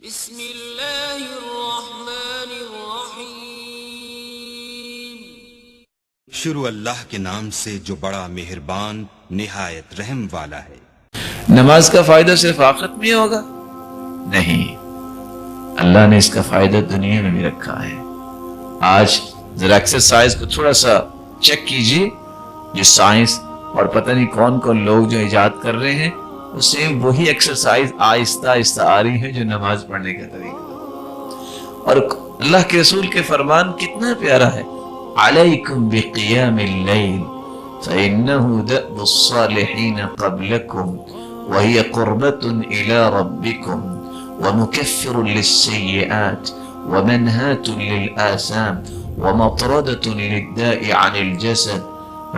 بسم اللہ الرحمن الرحیم۔ شروع اللہ کے نام سے جو بڑا مہربان نہایت رحم والا ہے۔ نماز کا فائدہ صرف آخرت میں ہوگا؟ نہیں، اللہ نے اس کا فائدہ دنیا میں بھی رکھا ہے۔ آج ذرا ایکسرسائز کو تھوڑا سا چیک کیجئے، جو سائنس اور پتہ نہیں کون کون لوگ جو ایجاد کر رہے ہیں، اس سے وہی ایکسرسائز آہستہ آہستہ آ رہی ہے جو نماز پڑھنے کا طریقہ۔ اور اللہ کے رسول کے فرمان کتنا پیارا ہے، علیکم بقیام اللیل فإنہ دأب الصالحین قبلکم وہی قربۃ الی ربکم ومکفر للسیئات ومنہاۃ للآثام ومطردۃ للداء عن الجسد۔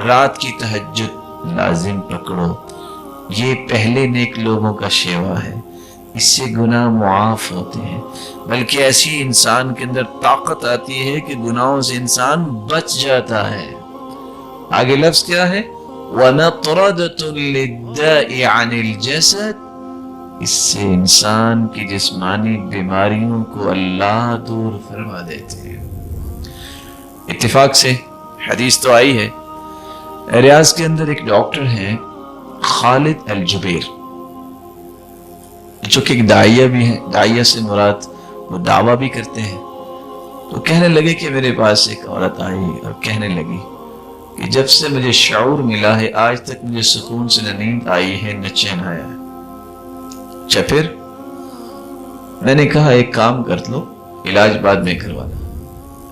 رات کی تہجد لازم پکڑو، یہ پہلے نیک لوگوں کا شیوا ہے، اس سے گناہ معاف ہوتے ہیں، بلکہ ایسی انسان کے اندر طاقت آتی ہے کہ گناہوں سے انسان بچ جاتا ہے۔ آگے لفظ کیا ہے؟ وَمَطْرَدَةٌ لِلدَّاءِ عَنِ الْجَسَدِ، اس سے انسان کی جسمانی بیماریوں کو اللہ دور فرما دیتے ہیں۔ اتفاق سے حدیث تو آئی ہے، ریاض کے اندر ایک ڈاکٹر ہیں خالد الجبیر، جو کہ ایک داعیہ بھی ہیں، داعیہ سے مراد وہ دعویٰ بھی کرتے ہیں۔ تو کہنے لگے کہ میرے پاس ایک عورت آئی اور کہنے لگی کہ جب سے مجھے شعور ملا ہے آج تک مجھے سکون سے نہ نیند آئی ہے نہ چین آیا ہے۔ اچھا پھر؟ میں نے کہا ایک کام کر لو، علاج بعد میں کروانا۔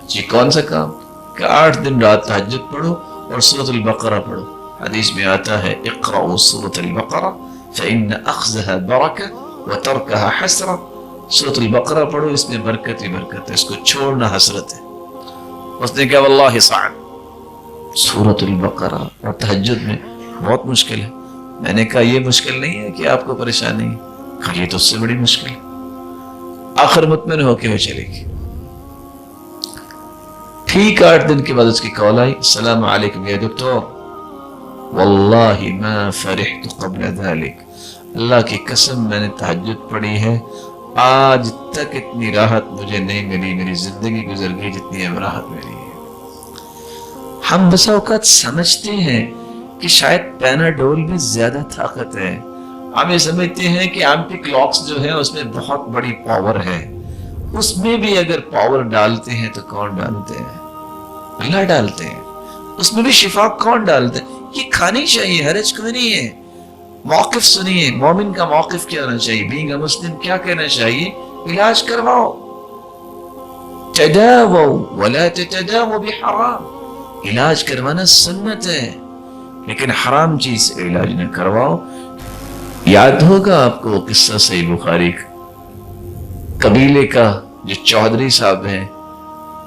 جی کون سا کام؟ کہ 8 دن رات تہجد پڑھو اور سورۃ البقرہ پڑھو۔ حدیث میں آتا ہے اقرأوا سورۃ البقرہ فإن أخذها برکہ وترکها حسرہ۔ سورۃ البقرہ پڑھو، اس میں برکت ہی برکت ہے، اس کو چھوڑنا حسرت ہے۔ اس نے کہا واللہ صعب، سورۃ البقرہ اور تہجد میں بہت مشکل ہے۔ میں نے کہا یہ مشکل نہیں ہے کہ آپ کو پریشانی ہے؟ کہا یہ تو اس سے بڑی مشکل ہے۔ آخر مطمئن ہو کے وہ چلے گی۔ ٹھیک 8 دن کے بعد اس کی کال آئی، السلام علیکم یا دکتور، واللہ ما فرحت قبل ذلك، اللہ کی قسم میں نے تہجد پڑھی ہے، آج تک اتنی راحت مجھے نہیں ملی، میری زندگی گزر گئی جتنی اب راحت ملی ہے۔ ہم بسا اوقات سمجھتے ہیں کہ شاید پیناڈول میں زیادہ طاقت ہے، ہم یہ سمجھتے ہیں کہ ایمپی کلاکس جو ہے اس میں بہت بڑی پاور ہے، اس میں بھی اگر پاور ڈالتے ہیں تو کون ڈالتے ہیں؟ اللہ ڈالتے ہیں۔ اس میں بھی شفا کون ڈالتے ہیں؟ یہ کھانی چاہیے، حرج کوئی نہیں ہے۔ موقف سنیے، مومن کا موقف کیا ہونا چاہیے، بینگ اے مسلم کیا کہنا چاہیے؟ علاج کرواؤ، تداووا ولا تتداووا بحرام، علاج کروانا سنت ہے، لیکن حرام چیز سے علاج نہ کرواؤ۔ یاد ہوگا آپ کو قصہ صحیح بخاری کا، قبیلے کا جو چودھری صاحب ہیں،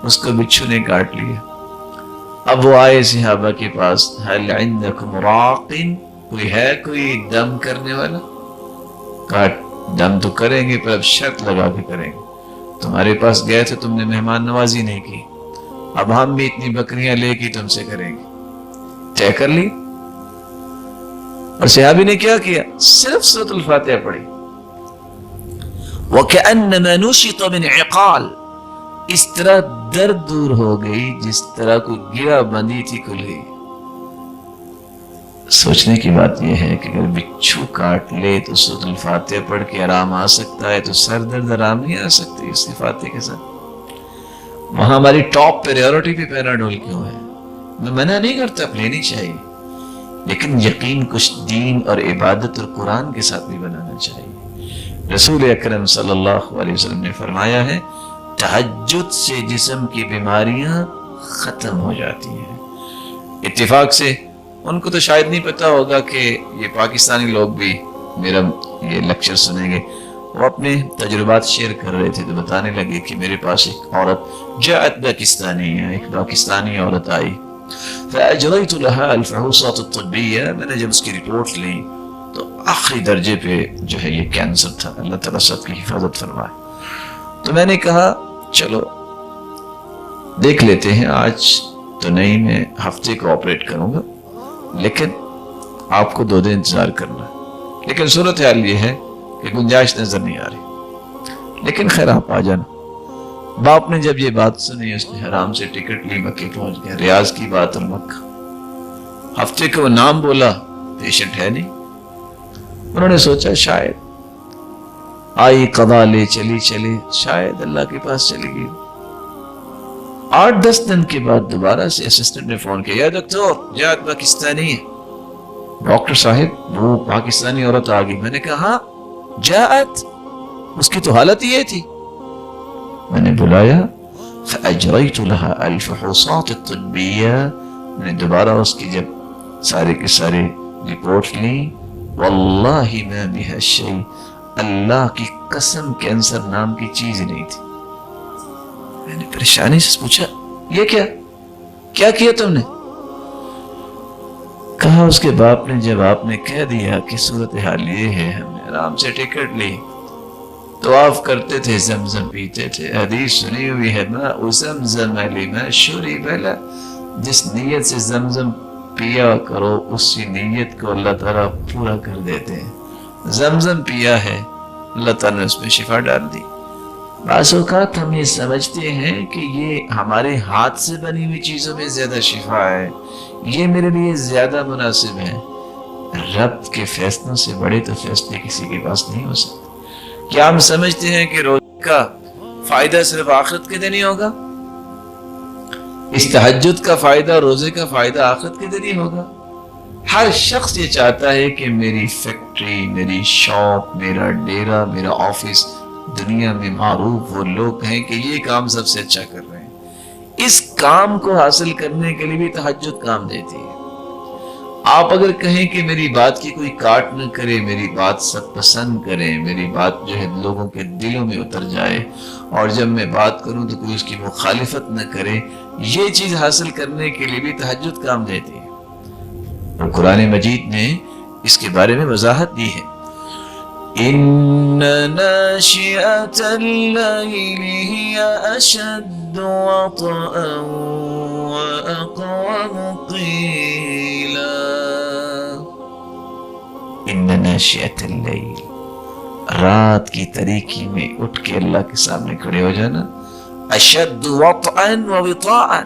اس کو بچھو نے کاٹ لیا۔ اب وہ آئے صحابہ کے پاس، هل عندکم راق، کوئی ہے کوئی دم کرنے والا؟ کہا دم تو کریں گے پر اب شرط لگا کے کریں گے، تمہارے پاس گئے تھے تم نے مہمان نوازی نہیں کی، اب ہم بھی اتنی بکریاں لے کے تم سے کریں گے، طے کر لی۔ اور صحابی نے کیا کیا؟ صرف سورۃ الفاتحہ پڑھی، وَكَأَنَّمَا نُشِطَ مِنْ عِقَالٍ، اس طرح درد دور ہو گئی جس طرح کوئی گرا بندی تھی کھلی۔ سوچنے کی بات یہ ہے کہ اگر بچھو کاٹ لے تو سورۃ الفاتحہ پڑھ کے آرام آ سکتا ہے، تو سر درد آرام نہیں آ سکتی اس کی فاتحہ کے ساتھ؟ وہاں ہماری ٹاپ پریورٹی پہ پیناڈول کیوں ہے؟ میں منع نہیں کرتا، لینی چاہیے، لیکن یقین کچھ دین اور عبادت اور قرآن کے ساتھ بھی بنانا چاہیے۔ رسول اکرم صلی اللہ علیہ وسلم نے فرمایا ہے تہجد سے جسم کی بیماریاں ختم ہو جاتی ہیں۔ اتفاق سے ان کو تو شاید نہیں پتا ہوگا کہ یہ پاکستانی لوگ بھی میرا یہ لیکچر سنیں گے، وہ اپنے تجربات شیئر کر رہے تھے تو بتانے لگے کہ میرے پاس ایک عورت جاءت پاکستانی ہے، ایک پاکستانی عورت آئی، فأجريت لها الفحوصات الطبية، میں نے جب اس کی رپورٹ لی تو آخری درجے پہ جو ہے یہ کینسر تھا، اللہ تعالیٰ سب کی حفاظت فرمائے۔ تو میں نے کہا چلو دیکھ لیتے ہیں، آج تو نہیں، میں ہفتے کو آپریٹ کروں گا، لیکن آپ کو 2 دن انتظار کرنا ہے۔ لیکن صورتحال یہ ہے کہ گنجائش نظر نہیں آ رہی، لیکن خیر آپ آ جانا۔ باپ نے جب یہ بات سنی اس نے حرام سے ٹکٹ لی، مکے پہنچ گیا۔ ریاض کی بات اور مکہ، ہفتے کو نام بولا، پیشنٹ ہے نہیں۔ انہوں نے سوچا شاید آئی قضا لے چلی چلے، شاید اللہ کے پاس چلی گئی۔ 8-10 دن کے بعد دوبارہ سے اسسٹنٹ نے فون کیا، یا ڈاکٹر جات پاکستانی ہے۔ ڈاکٹر صاحب وہ پاکستانی عورت آ گئی۔ میں نے کہا ہاں جاءت، اس کی تو حالت یہ تھی۔ میں نے بلایا، فأجريت لها الفحوصات الطبية، میں نے دوبارہ اس کی جب سارے کے سارے رپورٹ لی، واللہ ما بها شيء، اللہ کی قسم کینسر نام کی چیز نہیں تھی۔ میں نے پریشانی سے پوچھا یہ کیا کیا تم نے؟ کہا اس کے باپ نے جب آپ نے کہہ دیا کہ صورتحال یہ ہے، ہم نے آرام سے ٹکٹ لی، طواف کرتے تھے، زمزم پیتے تھے، حدیث سنی ہوئی ہے ماء زمزم لما شرب له، جس نیت سے زمزم پیا کرو اسی نیت کو اللہ تعالیٰ پورا کر دیتے ہیں۔ زمزم پیا ہے، اللہ تعالیٰ نے اس میں شفا ڈال دی۔ بعض اوقات ہم یہ سمجھتے ہیں کہ یہ ہمارے ہاتھ سے بنی ہوئی چیزوں میں زیادہ شفا ہے، یہ میرے لیے زیادہ مناسب ہے۔ رب کے فیصلوں سے بڑے تو فیصلے کسی کے پاس نہیں ہو سکتے۔ کیا ہم سمجھتے ہیں کہ روزے کا فائدہ صرف آخرت کے دن ہی ہوگا؟ اس تہجد کا فائدہ، روزے کا فائدہ آخرت کے دن ہی ہوگا؟ ہر شخص یہ چاہتا ہے کہ میری فیکٹری، میری شاپ، میرا ڈیرا، میرا آفس دنیا میں معروف وہ لوگ ہیں کہ یہ کام سب سے اچھا کر رہے ہیں۔ اس کام کو حاصل کرنے کے لیے بھی تہجد کام دیتی ہے۔ آپ اگر کہیں کہ میری بات کی کوئی کاٹ نہ کرے، میری بات سب پسند کریں، میری بات جو ہے لوگوں کے دلوں میں اتر جائے، اور جب میں بات کروں تو کوئی اس کی مخالفت نہ کرے، یہ چیز حاصل کرنے کے لیے بھی تہجد کام دیتی ہے۔ اور قرآن مجید نے اس کے بارے میں وضاحت دی ہے، إن ناشئة الليل هي أشد وطئا وأقوم قيلا۔ إن ناشئة الليل، رات کی تاریکی میں اٹھ کے اللہ کے سامنے کھڑے ہو جانا، أشد وطئا ووطاءا،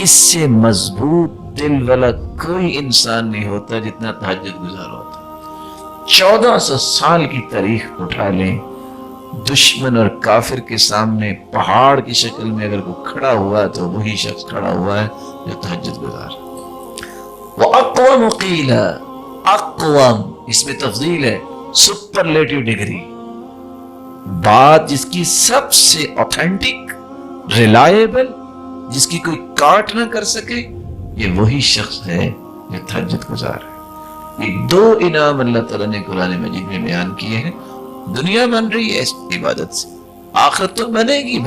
اس سے مضبوط دل والا کوئی انسان نہیں ہوتا جتنا تہجد گزار ہوتا۔ 1400 سال کی تاریخ اٹھا لیں، دشمن اور کافر کے سامنے پہاڑ کی شکل میں اگر کوئی کھڑا ہوا ہے تو وہی شخص کھڑا ہوا ہے جو تہجد گزار۔ وَأَقْوَمُ قِيلًا، اقوام اس میں تفضیل ہے، سپرلیٹو ڈگری، بات جس کی سب سے اوتھینٹک، ریلائبل، جس کی کوئی کاٹ نہ کر سکے، یہ وہی شخص ہے جو تہجد گزار ہے۔ یہ 2 انعام اللہ تعالیٰ نے قرآن مجید میں بیان کیے ہیں۔ دنیا بن رہی ہے اس عبادت سے، آخرت تو بنے گی۔